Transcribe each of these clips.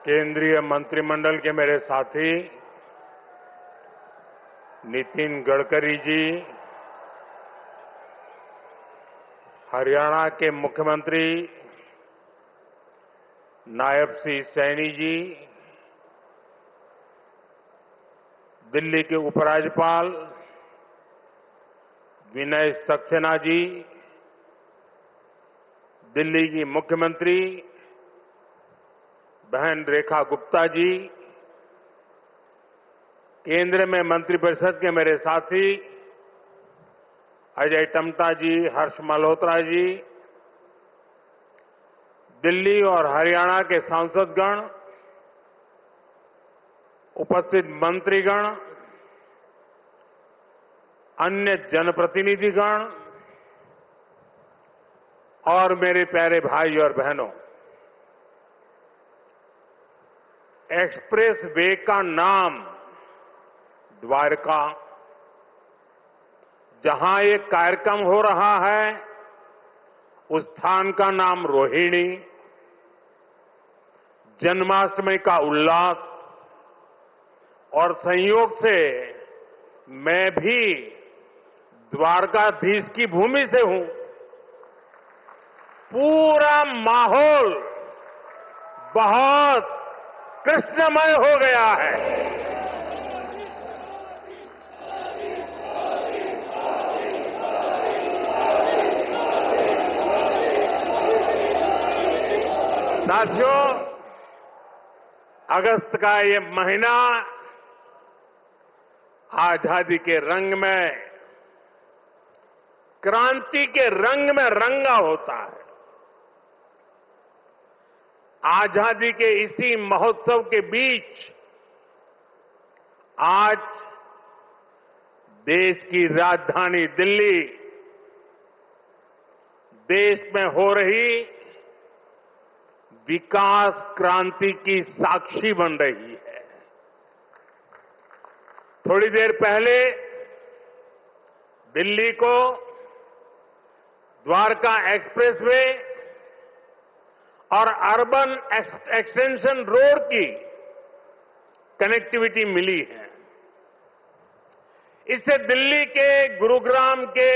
केंद्रीय मंत्रिमंडल के मेरे साथी नितिन गडकरी जी, हरियाणा के मुख्यमंत्री नायब सिंह सैनी जी, दिल्ली के उपराज्यपाल विनय सक्सेना जी, दिल्ली की मुख्यमंत्री बहन रेखा गुप्ता जी, केंद्र में मंत्रिपरिषद के मेरे साथी अजय टम्टा जी, हर्ष मल्होत्रा जी, दिल्ली और हरियाणा के सांसदगण, उपस्थित मंत्रीगण, अन्य जनप्रतिनिधिगण और मेरे प्यारे भाई और बहनों, एक्सप्रेस वे का नाम द्वारका, जहां ये कार्यक्रम हो रहा है उस स्थान का नाम रोहिणी, जन्माष्टमी का उल्लास और संयोग से मैं भी द्वारकाधीश की भूमि से हूं। पूरा माहौल बहुत कृष्णमय हो गया है। साथियों, अगस्त का ये महीना आजादी के रंग में, क्रांति के रंग में रंगा होता है। आजादी के इसी महोत्सव के बीच आज देश की राजधानी दिल्ली देश में हो रही विकास क्रांति की साक्षी बन रही है। थोड़ी देर पहले दिल्ली को द्वारका एक्सप्रेसवे और अर्बन एक्सटेंशन रोड की कनेक्टिविटी मिली है। इससे दिल्ली के, गुरुग्राम के,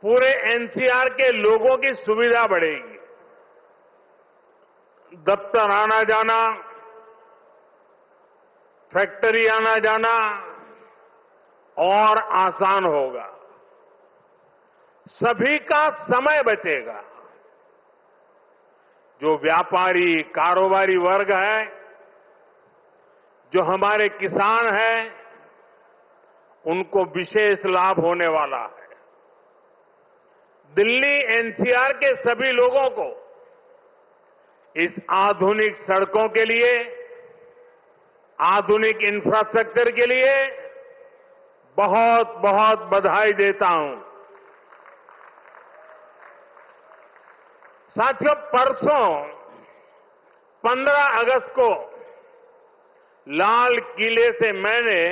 पूरे एनसीआर के लोगों की सुविधा बढ़ेगी। दफ्तर आना जाना, फैक्ट्री आना जाना और आसान होगा। सभी का समय बचेगा। जो व्यापारी, कारोबारी वर्ग है, जो हमारे किसान हैं, उनको विशेष लाभ होने वाला है। दिल्ली एनसीआर के सभी लोगों को इस आधुनिक सड़कों के लिए, आधुनिक इंफ्रास्ट्रक्चर के लिए बहुत बहुत बधाई देता हूं। साथियों, परसों 15 अगस्त को लाल किले से मैंने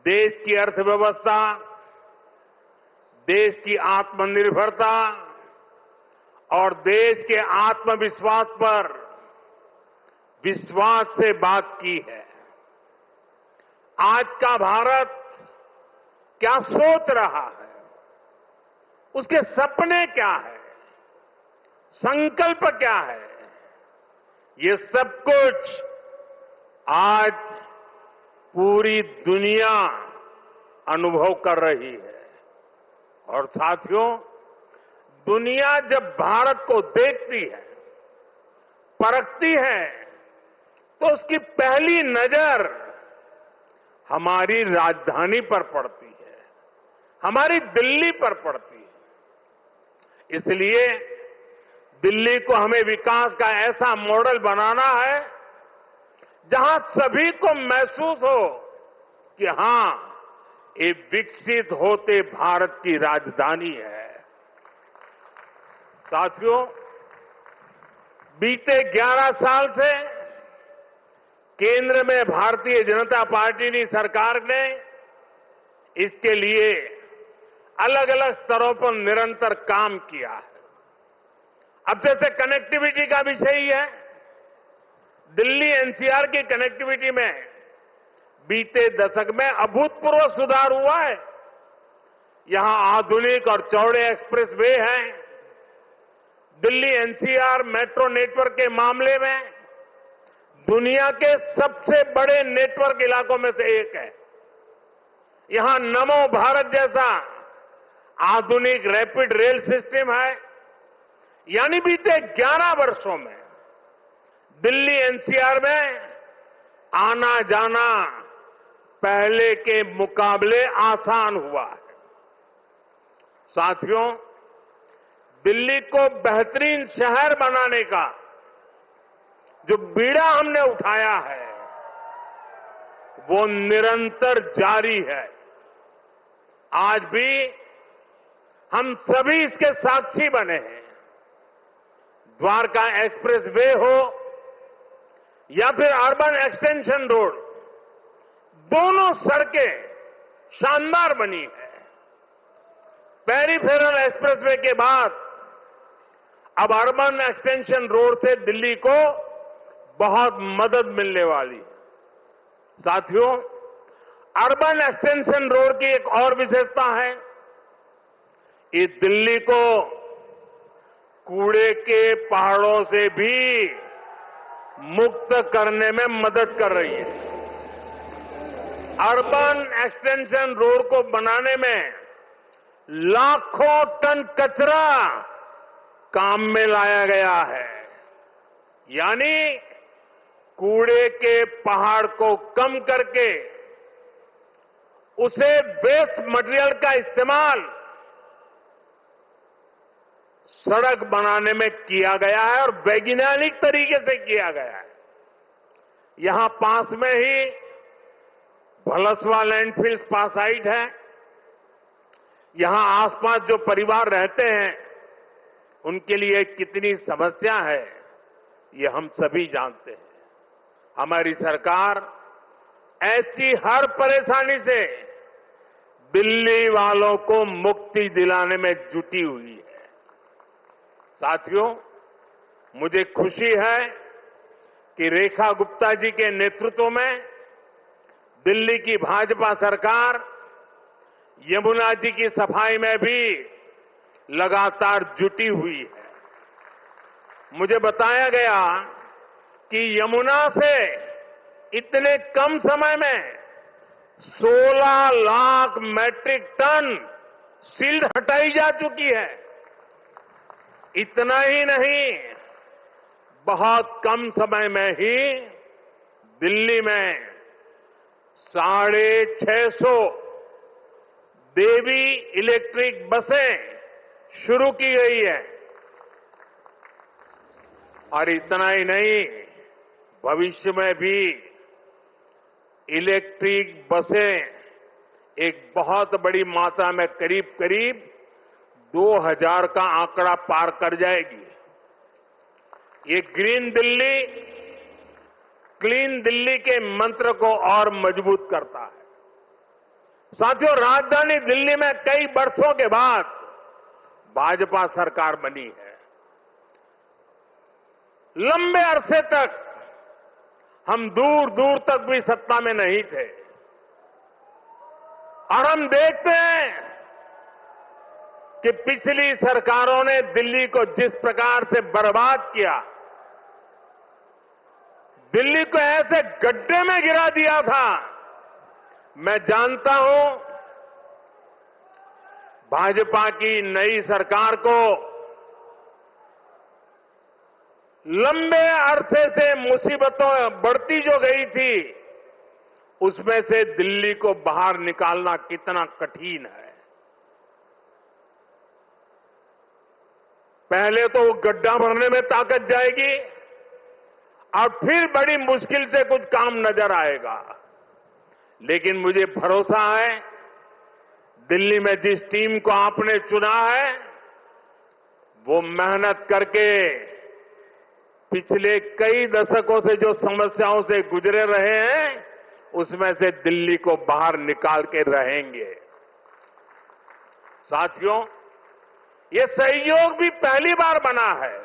देश की अर्थव्यवस्था, देश की आत्मनिर्भरता और देश के आत्मविश्वास पर विश्वास से बात की है। आज का भारत क्या सोच रहा है, उसके सपने क्या है, संकल्प क्या है, ये सब कुछ आज पूरी दुनिया अनुभव कर रही है। और साथियों, दुनिया जब भारत को देखती है, परखती है, तो उसकी पहली नजर हमारी राजधानी पर पड़ती है, हमारी दिल्ली पर पड़ती है। इसलिए दिल्ली को हमें विकास का ऐसा मॉडल बनाना है जहां सभी को महसूस हो कि हां, ये विकसित होते भारत की राजधानी है। साथियों, बीते 11 साल से केंद्र में भारतीय जनता पार्टी की सरकार ने इसके लिए अलग अलग स्तरों पर निरंतर काम किया है। अब जैसे कनेक्टिविटी का विषय ही है, दिल्ली एनसीआर की कनेक्टिविटी में बीते दशक में अभूतपूर्व सुधार हुआ है। यहां आधुनिक और चौड़े एक्सप्रेस वे हैं। दिल्ली एनसीआर मेट्रो नेटवर्क के मामले में दुनिया के सबसे बड़े नेटवर्क इलाकों में से एक है। यहां नमो भारत जैसा आधुनिक रैपिड रेल सिस्टम है। यानी बीते 11 वर्षों में दिल्ली एनसीआर में आना जाना पहले के मुकाबले आसान हुआ है। साथियों, दिल्ली को बेहतरीन शहर बनाने का जो बीड़ा हमने उठाया है वो निरंतर जारी है। आज भी हम सभी इसके साक्षी बने हैं। द्वारका एक्सप्रेस वे हो या फिर अर्बन एक्सटेंशन रोड, दोनों सड़कें शानदार बनी है। पेरिफेरल एक्सप्रेसवे के बाद अब अर्बन एक्सटेंशन रोड से दिल्ली को बहुत मदद मिलने वाली है। साथियों, अर्बन एक्सटेंशन रोड की एक और विशेषता है, ये दिल्ली को कूड़े के पहाड़ों से भी मुक्त करने में मदद कर रही है। अर्बन एक्सटेंशन रोड को बनाने में लाखों टन कचरा काम में लाया गया है। यानी कूड़े के पहाड़ को कम करके उसे वेस्ट मटेरियल का इस्तेमाल सड़क बनाने में किया गया है और वैज्ञानिक तरीके से किया गया है। यहां पास में ही भलसवा लैंडफिल स्पा साइट है। यहां आसपास जो परिवार रहते हैं उनके लिए कितनी समस्या है ये हम सभी जानते हैं। हमारी सरकार ऐसी हर परेशानी से दिल्ली वालों को मुक्ति दिलाने में जुटी हुई है। साथियों, मुझे खुशी है कि रेखा गुप्ता जी के नेतृत्व में दिल्ली की भाजपा सरकार यमुना जी की सफाई में भी लगातार जुटी हुई है। मुझे बताया गया कि यमुना से इतने कम समय में 16 लाख मैट्रिक टन सील्ड हटाई जा चुकी है। इतना ही नहीं, बहुत कम समय में ही दिल्ली में 650 देवी इलेक्ट्रिक बसें शुरू की गई है। और इतना ही नहीं, भविष्य में भी इलेक्ट्रिक बसें एक बहुत बड़ी मात्रा में करीब करीब 2000 का आंकड़ा पार कर जाएगी। ये ग्रीन दिल्ली, क्लीन दिल्ली के मंत्र को और मजबूत करता है। साथियों, राजधानी दिल्ली में कई वर्षों के बाद भाजपा सरकार बनी है। लंबे अरसे तक हम दूर दूर तक भी सत्ता में नहीं थे और हम देखते हैं कि पिछली सरकारों ने दिल्ली को जिस प्रकार से बर्बाद किया, दिल्ली को ऐसे गड्ढे में गिरा दिया था। मैं जानता हूं भाजपा की नई सरकार को लंबे अरसे से मुसीबतों बढ़ती जो गई थी उसमें से दिल्ली को बाहर निकालना कितना कठिन है। पहले तो वो गड्ढा भरने में ताकत जाएगी और फिर बड़ी मुश्किल से कुछ काम नजर आएगा। लेकिन मुझे भरोसा है दिल्ली में जिस टीम को आपने चुना है वो मेहनत करके पिछले कई दशकों से जो समस्याओं से गुजरे रहे हैं उसमें से दिल्ली को बाहर निकाल के रहेंगे। साथियों, ये सहयोग भी पहली बार बना है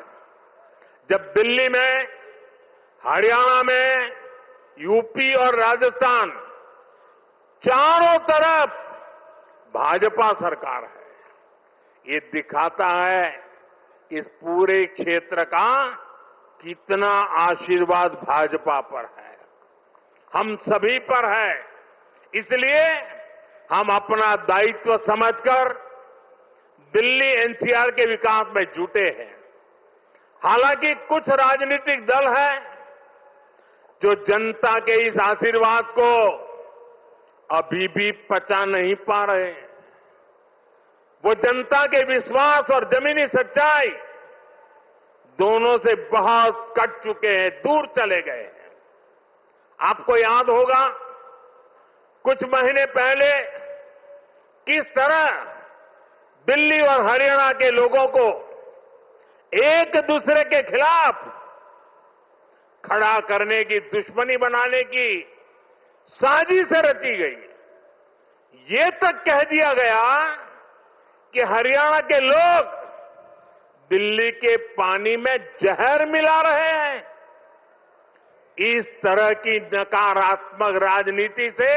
जब दिल्ली में हरियाणा में, यूपी और राजस्थान, चारों तरफ भाजपा सरकार है। ये दिखाता है इस पूरे क्षेत्र का कितना आशीर्वाद भाजपा पर है, हम सभी पर है। इसलिए हम अपना दायित्व समझकर दिल्ली एनसीआर के विकास में जुटे हैं। हालांकि कुछ राजनीतिक दल हैं जो जनता के इस आशीर्वाद को अभी भी पचा नहीं पा रहे। वो जनता के विश्वास और जमीनी सच्चाई दोनों से बहुत कट चुके हैं, दूर चले गए हैं। आपको याद होगा कुछ महीने पहले किस तरह दिल्ली और हरियाणा के लोगों को एक दूसरे के खिलाफ खड़ा करने की, दुश्मनी बनाने की साजिश रची गई। ये तक कह दिया गया कि हरियाणा के लोग दिल्ली के पानी में जहर मिला रहे हैं। इस तरह की नकारात्मक राजनीति से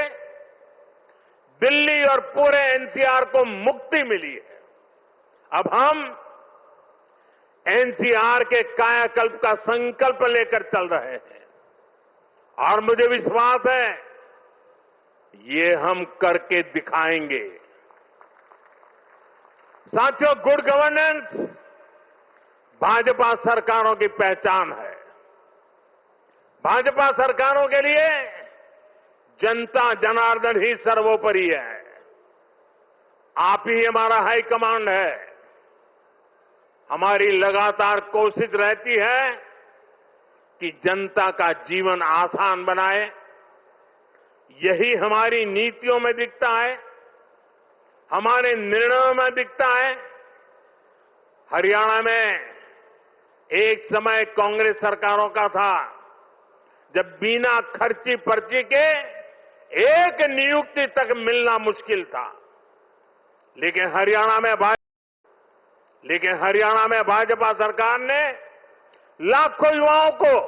दिल्ली और पूरे एनसीआर को मुक्ति मिली है। अब हम एनसीआर के कायाकल्प का संकल्प लेकर चल रहे हैं और मुझे विश्वास है ये हम करके दिखाएंगे। साथियों, गुड गवर्नेंस भाजपा सरकारों की पहचान है। भाजपा सरकारों के लिए जनता जनार्दन ही सर्वोपरि है। आप ही हमारा हाई कमांड है। हमारी लगातार कोशिश रहती है कि जनता का जीवन आसान बनाए। यही हमारी नीतियों में दिखता है, हमारे निर्णयों में दिखता है। हरियाणा में एक समय कांग्रेस सरकारों का था जब बिना खर्ची पर्ची के एक नियुक्ति तक मिलना मुश्किल था। लेकिन हरियाणा में भाजपा सरकार ने लाखों युवाओं को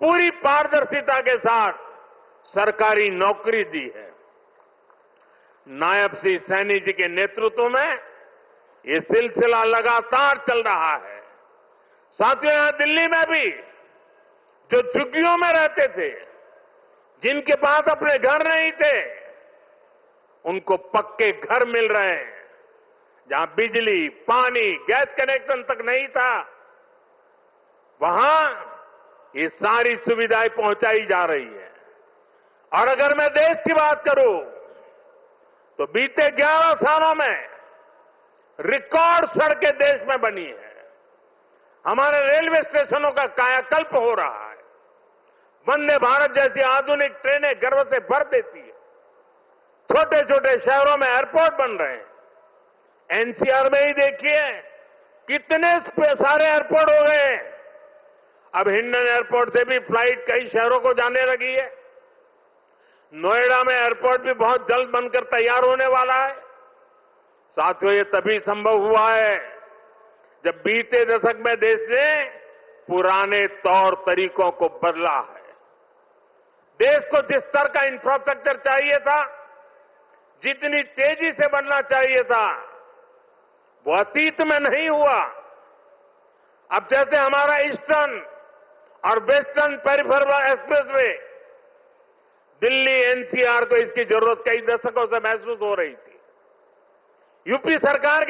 पूरी पारदर्शिता के साथ सरकारी नौकरी दी है। नायब श्री सैनी जी के नेतृत्व में ये सिलसिला लगातार चल रहा है। साथियों, यहां दिल्ली में भी जो झुग्गियों में रहते थे, जिनके पास अपने घर नहीं थे, उनको पक्के घर मिल रहे हैं। जहां बिजली, पानी, गैस कनेक्शन तक नहीं था, वहां ये सारी सुविधाएं पहुंचाई जा रही है। और अगर मैं देश की बात करूं तो बीते 11 सालों में रिकॉर्ड सड़कें देश में बनी है। हमारे रेलवे स्टेशनों का कायाकल्प हो रहा है। वंदे भारत जैसी आधुनिक ट्रेनें गर्व से भर देती है। छोटे छोटे शहरों में एयरपोर्ट बन रहे हैं। एनसीआर में ही देखिए कितने सारे एयरपोर्ट हो गए। अब हिंडन एयरपोर्ट से भी फ्लाइट कई शहरों को जाने लगी है। नोएडा में एयरपोर्ट भी बहुत जल्द बनकर तैयार होने वाला है। साथियों, ये तभी संभव हुआ है जब बीते दशक में देश ने पुराने तौर तरीकों को बदला है। देश को जिस स्तर का इंफ्रास्ट्रक्चर चाहिए था, जितनी तेजी से बनना चाहिए था, वो अतीत में नहीं हुआ। अब जैसे हमारा ईस्टर्न और western peripheral expressway, Delhi NCR को इसकी जरूरत कई दशकों से महसूस हो रही थी। यूपीए सरकार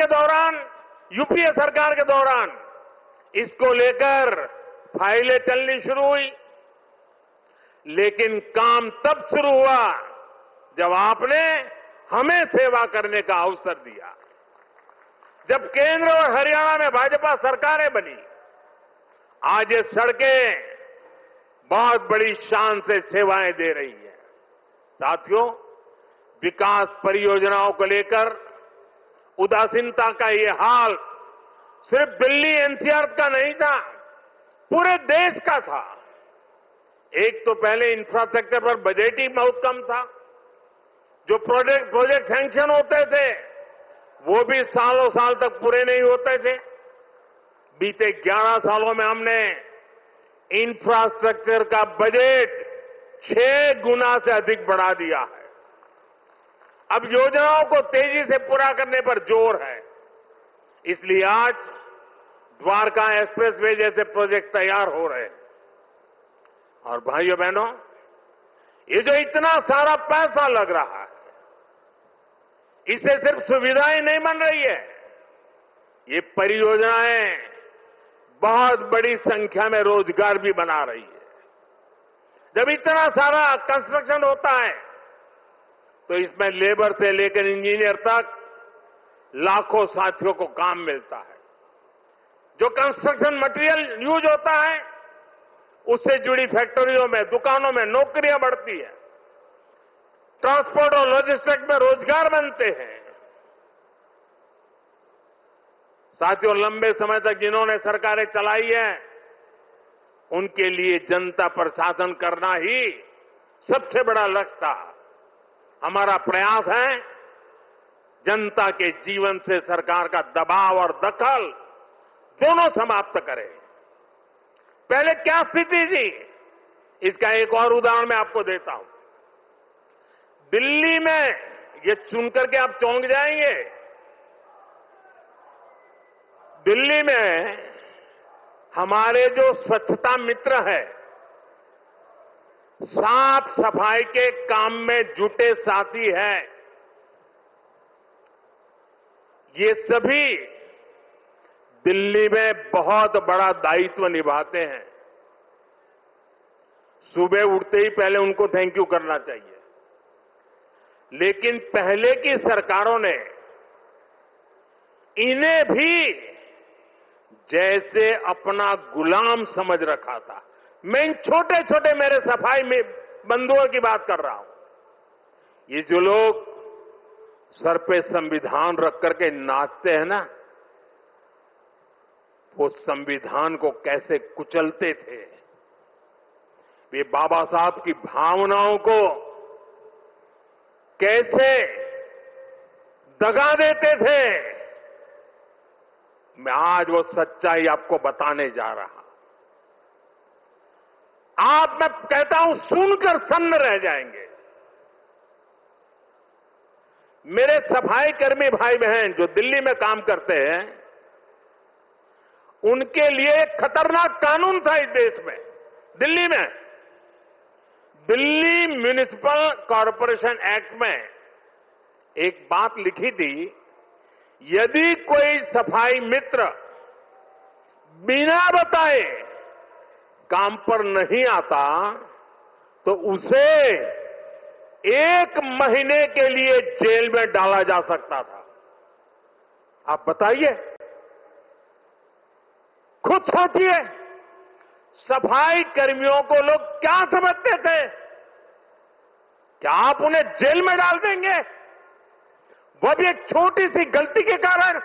के दौरान इसको लेकर फाइलें चलनी शुरू हुई। लेकिन काम तब शुरू हुआ जब आपने हमें सेवा करने का अवसर दिया। जब केंद्र और हरियाणा में भाजपा सरकारें बनी, आज ये सड़कें बहुत बड़ी शान से सेवाएं दे रही है। साथियों, विकास परियोजनाओं को लेकर उदासीनता का ये हाल सिर्फ दिल्ली एनसीआर का नहीं था, पूरे देश का था। एक तो पहले इंफ्रास्ट्रक्चर पर बजट ही बहुत कम था। जो प्रोजेक्ट सैंक्शन होते थे वो भी सालों साल तक पूरे नहीं होते थे। बीते 11 सालों में हमने इंफ्रास्ट्रक्चर का बजट 6 गुना से अधिक बढ़ा दिया है। अब योजनाओं को तेजी से पूरा करने पर जोर है। इसलिए आज द्वारका एक्सप्रेसवे जैसे प्रोजेक्ट तैयार हो रहे हैं। और भाइयों बहनों, ये जो इतना सारा पैसा लग रहा है, इससे सिर्फ सुविधाएं नहीं बन रही है, ये परियोजनाएं बहुत बड़ी संख्या में रोजगार भी बना रही है। जब इतना सारा कंस्ट्रक्शन होता है तो इसमें लेबर से लेकर इंजीनियर तक लाखों साथियों को काम मिलता है। जो कंस्ट्रक्शन मटेरियल यूज होता है उससे जुड़ी फैक्ट्रियों में, दुकानों में नौकरियां बढ़ती है। ट्रांसपोर्ट और लॉजिस्टिक्स में रोजगार बनते हैं। साथियों, लंबे समय तक जिन्होंने सरकारें चलाई है, उनके लिए जनता पर शासन करना ही सबसे बड़ा लक्ष्य था। हमारा प्रयास है जनता के जीवन से सरकार का दबाव और दखल दोनों समाप्त करें। पहले क्या स्थिति थी, इसका एक और उदाहरण मैं आपको देता हूं। दिल्ली में, ये सुनकर के आप चौंक जाएंगे, दिल्ली में हमारे जो स्वच्छता मित्र है, साफ सफाई के काम में जुटे साथी हैं, ये सभी दिल्ली में बहुत बड़ा दायित्व निभाते हैं। सुबह उठते ही पहले उनको थैंक यू करना चाहिए। लेकिन पहले की सरकारों ने इन्हें भी जैसे अपना गुलाम समझ रखा था। मैं इन छोटे छोटे मेरे सफाई में बंधुओं की बात कर रहा हूं। ये जो लोग सर पे संविधान रख करके नाचते हैं ना, वो संविधान को कैसे कुचलते थे, वे बाबा साहब की भावनाओं को कैसे दगा देते थे, मैं आज वो सच्चाई आपको बताने जा रहा। आप, मैं कहता हूं, सुनकर सन्न रह जाएंगे। मेरे सफाई कर्मी भाई बहन जो दिल्ली में काम करते हैं, उनके लिए एक खतरनाक कानून था इस देश में। दिल्ली में दिल्ली म्युनिसिपल कॉरपोरेशन एक्ट में एक बात लिखी थी, यदि कोई सफाई मित्र बिना बताए काम पर नहीं आता तो उसे 1 महीने के लिए जेल में डाला जा सकता था। आप बताइए, खुद सोचिए, सफाई कर्मियों को लोग क्या समझते थे? क्या आप उन्हें जेल में डाल देंगे, वो भी एक छोटी सी गलती के कारण?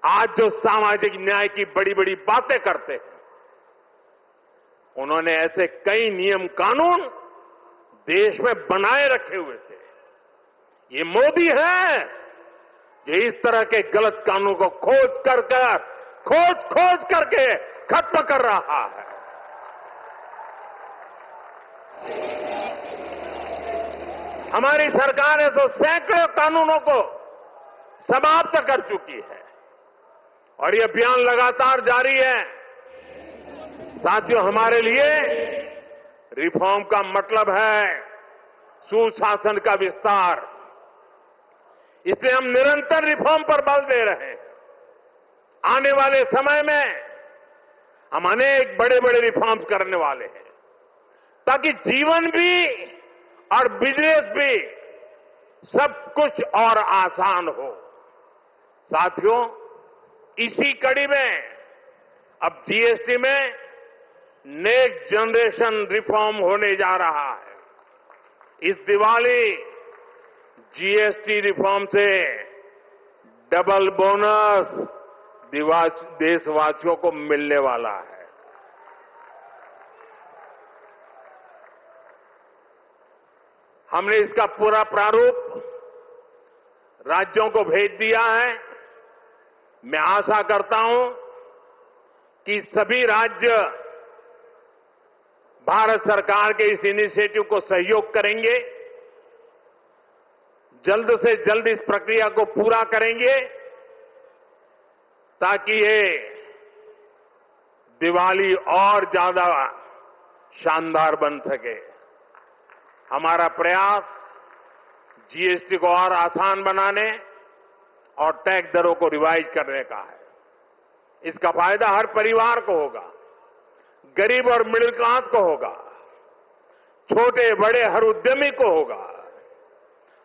आज जो सामाजिक न्याय की बड़ी बड़ी बातें करते हैं, उन्होंने ऐसे कई नियम कानून देश में बनाए रखे हुए थे। ये मोदी है जो इस तरह के गलत कानून को खोज करके खत्म कर रहा है। हमारी सरकार है तो सैकड़ों कानूनों को समाप्त कर चुकी है और ये अभियान लगातार जारी है। साथियों, हमारे लिए रिफॉर्म का मतलब है सुशासन का विस्तार। इसलिए हम निरंतर रिफॉर्म पर बल दे रहे हैं। आने वाले समय में हम अनेक बड़े बड़े रिफॉर्म्स करने वाले हैं ताकि जीवन भी और बिजनेस भी सब कुछ और आसान हो। साथियों, इसी कड़ी में अब जीएसटी में नेक्स्ट जनरेशन रिफॉर्म होने जा रहा है। इस दिवाली जीएसटी रिफॉर्म से डबल बोनस देशवासियों को मिलने वाला है। हमने इसका पूरा प्रारूप राज्यों को भेज दिया है। मैं आशा करता हूं कि सभी राज्य भारत सरकार के इस इनिशिएटिव को सहयोग करेंगे, जल्द से जल्द इस प्रक्रिया को पूरा करेंगे ताकि ये दिवाली और ज्यादा शानदार बन सके। हमारा प्रयास जीएसटी को और आसान बनाने और टैक्स दरों को रिवाइज करने का है। इसका फायदा हर परिवार को होगा, गरीब और मिडिल क्लास को होगा, छोटे बड़े हर उद्यमी को होगा,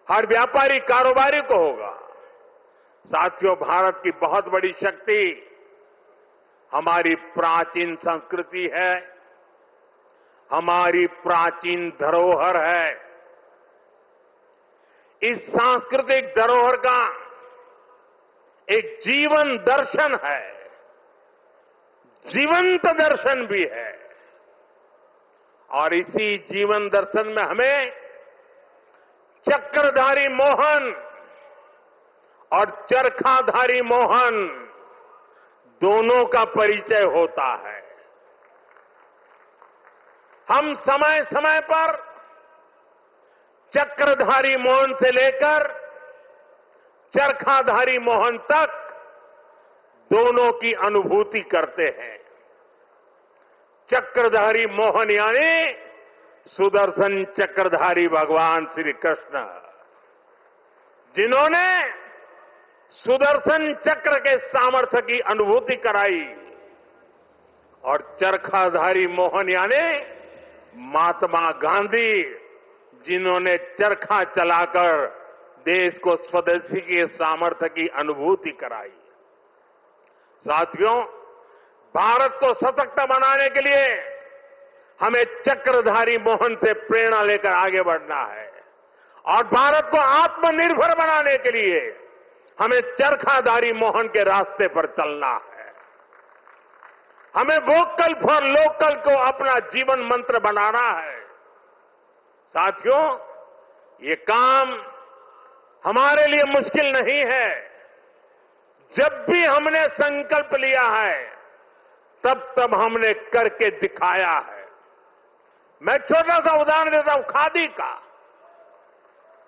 हर व्यापारी कारोबारी को होगा। साथियों, भारत की बहुत बड़ी शक्ति हमारी प्राचीन संस्कृति है, हमारी प्राचीन धरोहर है। इस सांस्कृतिक धरोहर का एक जीवन दर्शन है, जीवंत दर्शन भी है। और इसी जीवन दर्शन में हमें चक्रधारी मोहन और चरखाधारी मोहन दोनों का परिचय होता है। हम समय समय पर चक्रधारी मोहन से लेकर चरखाधारी मोहन तक दोनों की अनुभूति करते हैं। चक्रधारी मोहन यानी सुदर्शन चक्रधारी भगवान श्री कृष्ण, जिन्होंने सुदर्शन चक्र के सामर्थ्य की अनुभूति कराई, और चरखाधारी मोहन यानी महात्मा गांधी, जिन्होंने चरखा चलाकर देश को स्वदेशी के सामर्थ्य की अनुभूति कराई। साथियों, भारत को सशक्त बनाने के लिए हमें चक्रधारी मोहन से प्रेरणा लेकर आगे बढ़ना है, और भारत को आत्मनिर्भर बनाने के लिए हमें चरखाधारी मोहन के रास्ते पर चलना है। हमें वोकल फॉर लोकल को अपना जीवन मंत्र बनाना है। साथियों, ये काम हमारे लिए मुश्किल नहीं है। जब भी हमने संकल्प लिया है, तब हमने करके दिखाया है। मैं छोटा सा उदाहरण देता हूं, खादी का।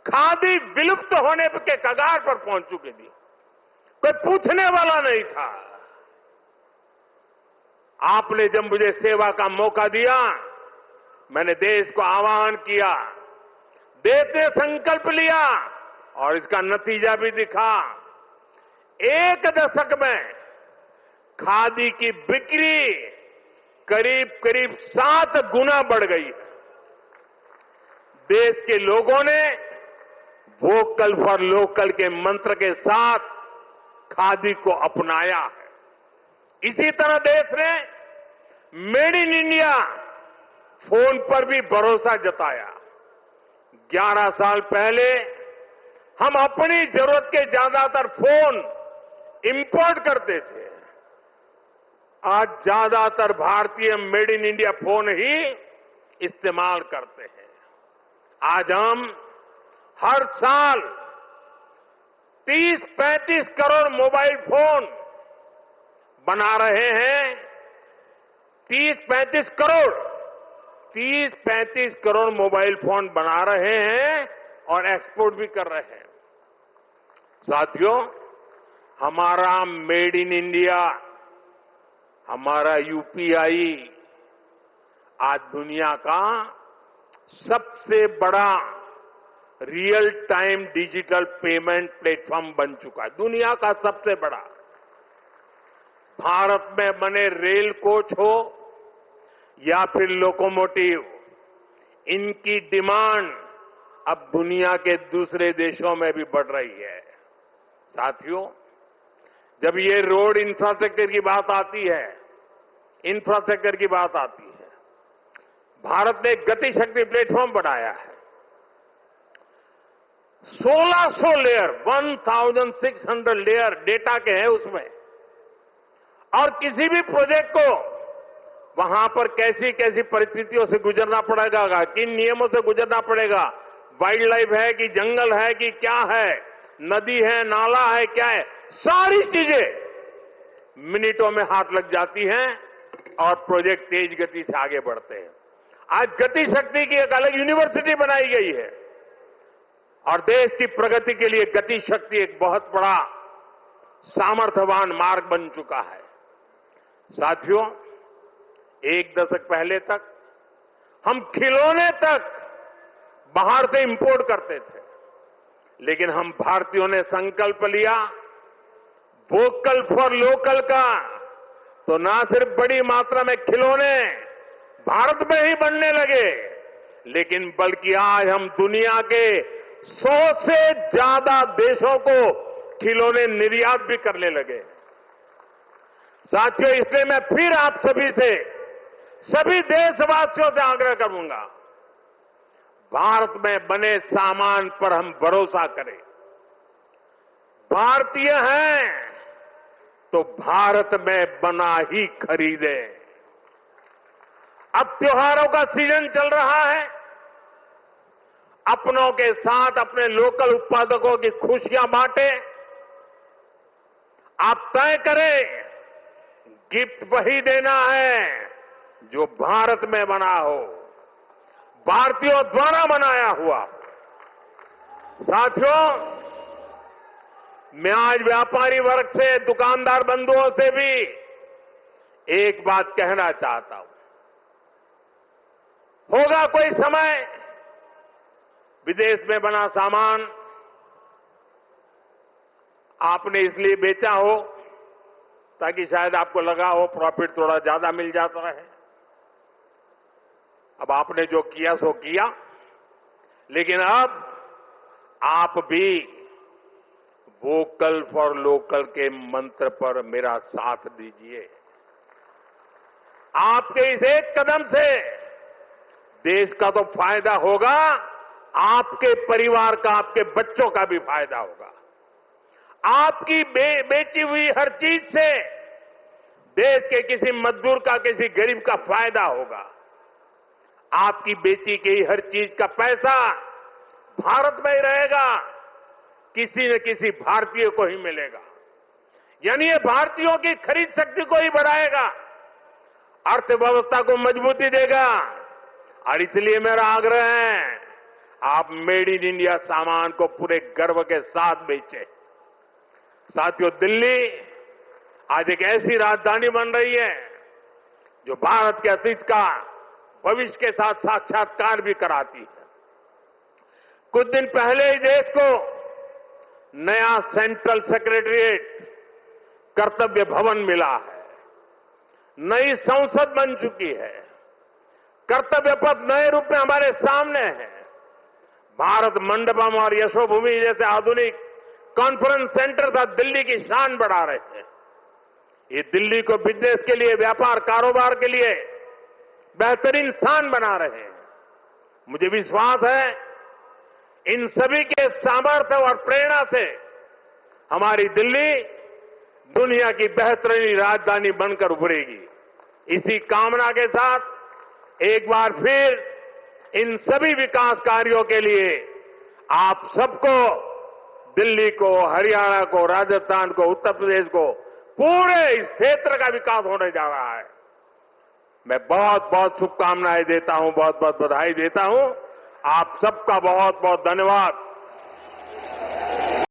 खादी विलुप्त होने के कगार पर पहुंच चुकी थी, कोई पूछने वाला नहीं था। आपने जब मुझे सेवा का मौका दिया, मैंने देश को आह्वान किया, देश ने संकल्प लिया और इसका नतीजा भी दिखा। 1 दशक में खादी की बिक्री करीब 7 गुना बढ़ गई है। देश के लोगों ने वोकल फॉर लोकल के मंत्र के साथ खादी को अपनाया है। इसी तरह देश ने मेड इन इंडिया फोन पर भी भरोसा जताया। 11 साल पहले हम अपनी जरूरत के ज्यादातर फोन इंपोर्ट करते थे। आज ज्यादातर भारतीय मेड इन इंडिया फोन ही इस्तेमाल करते हैं। आज हम हर साल 30-35 करोड़ मोबाइल फोन बना रहे हैं। 30-35 करोड़ मोबाइल फोन बना रहे हैं और एक्सपोर्ट भी कर रहे हैं। साथियों, हमारा मेड इन इंडिया, हमारा यूपीआई आज दुनिया का सबसे बड़ा real time digital payment platform बन चुका है। दुनिया का सबसे बड़ा। भारत में बने रेल कोच हो या फिर लोकोमोटिव, इनकी डिमांड अब दुनिया के दूसरे देशों में भी बढ़ रही है। साथियों, जब ये रोड इंफ्रास्ट्रक्चर की बात आती है, भारत ने एक गति शक्ति प्लेटफॉर्म बनाया है। 1600 लेयर, 1600 लेयर डेटा के हैं उसमें, और किसी भी प्रोजेक्ट को वहां पर कैसी कैसी परिस्थितियों से गुजरना पड़ेगा, किन नियमों से गुजरना पड़ेगा, वाइल्ड लाइफ है कि जंगल है कि क्या है, नदी है, नाला है, क्या है, सारी चीजें मिनटों में हाथ लग जाती हैं और प्रोजेक्ट तेज गति से आगे बढ़ते हैं। आज गति शक्ति की एक अलग यूनिवर्सिटी बनाई गई है और देश की प्रगति के लिए गति शक्ति एक बहुत बड़ा सामर्थ्यवान मार्ग बन चुका है। साथियों, एक दशक पहले तक हम खिलौने तक बाहर से इंपोर्ट करते थे, लेकिन हम भारतीयों ने संकल्प लिया वोकल फॉर लोकल का, तो ना सिर्फ बड़ी मात्रा में खिलौने भारत में ही बनने लगे, लेकिन बल्कि आज हम दुनिया के 100 से ज्यादा देशों को खिलौने निर्यात भी करने लगे। साथियों, इसलिए मैं फिर आप सभी से, सभी देशवासियों से आग्रह करूंगा, भारत में बने सामान पर हम भरोसा करें। भारतीय हैं तो भारत में बना ही खरीदें। अब त्योहारों का सीजन चल रहा है, अपनों के साथ अपने लोकल उत्पादकों की खुशियां बांटें। आप तय करें गिफ्ट वही देना है जो भारत में बना हो, भारतीयों द्वारा बनाया हुआ। साथियों, मैं आज व्यापारी वर्ग से, दुकानदार बंधुओं से भी एक बात कहना चाहता हूं। होगा कोई समय विदेश में बना सामान आपने इसलिए बेचा हो ताकि शायद आपको लगा हो प्रॉफिट थोड़ा ज्यादा मिल जाता है। अब आपने जो किया सो किया, लेकिन अब आप भी वोकल फॉर लोकल के मंत्र पर मेरा साथ दीजिए। आपके इस एक कदम से देश का तो फायदा होगा, आपके परिवार का, आपके बच्चों का भी फायदा होगा। आपकी बेची हुई हर चीज से देश के किसी मजदूर का, किसी गरीब का फायदा होगा। आपकी बेची गई हर चीज का पैसा भारत में ही रहेगा, किसी न किसी भारतीय को ही मिलेगा। यानी ये भारतीयों की खरीद शक्ति को ही बढ़ाएगा, अर्थव्यवस्था को मजबूती देगा। और इसलिए मेरा आग्रह है, आप मेड इन इंडिया सामान को पूरे गर्व के साथ बेचें। साथियों, दिल्ली आज एक ऐसी राजधानी बन रही है जो भारत के अतीत का भविष्य के साथ साक्षात्कार भी कराती है। कुछ दिन पहले ही देश को नया सेंट्रल सेक्रेटरिएट, कर्तव्य भवन मिला है। नई संसद बन चुकी है। कर्तव्य पथ नए रूप में हमारे सामने है। भारत मंडपम और यशोभूमि जैसे आधुनिक कॉन्फ्रेंस सेंटर था दिल्ली की शान बढ़ा रहे हैं। ये दिल्ली को बिजनेस के लिए, व्यापार कारोबार के लिए बेहतरीन स्थान बना रहे हैं। मुझे विश्वास है इन सभी के सामर्थ्य और प्रेरणा से हमारी दिल्ली दुनिया की बेहतरीन राजधानी बनकर उभरेगी। इसी कामना के साथ एक बार फिर इन सभी विकास कार्यों के लिए आप सबको, दिल्ली को, हरियाणा को, राजस्थान को, उत्तर प्रदेश को, पूरे इस क्षेत्र का विकास होने जा रहा है। मैं बहुत बहुत शुभकामनाएं देता हूं, बहुत बहुत बधाई देता हूं। आप सबका बहुत बहुत धन्यवाद।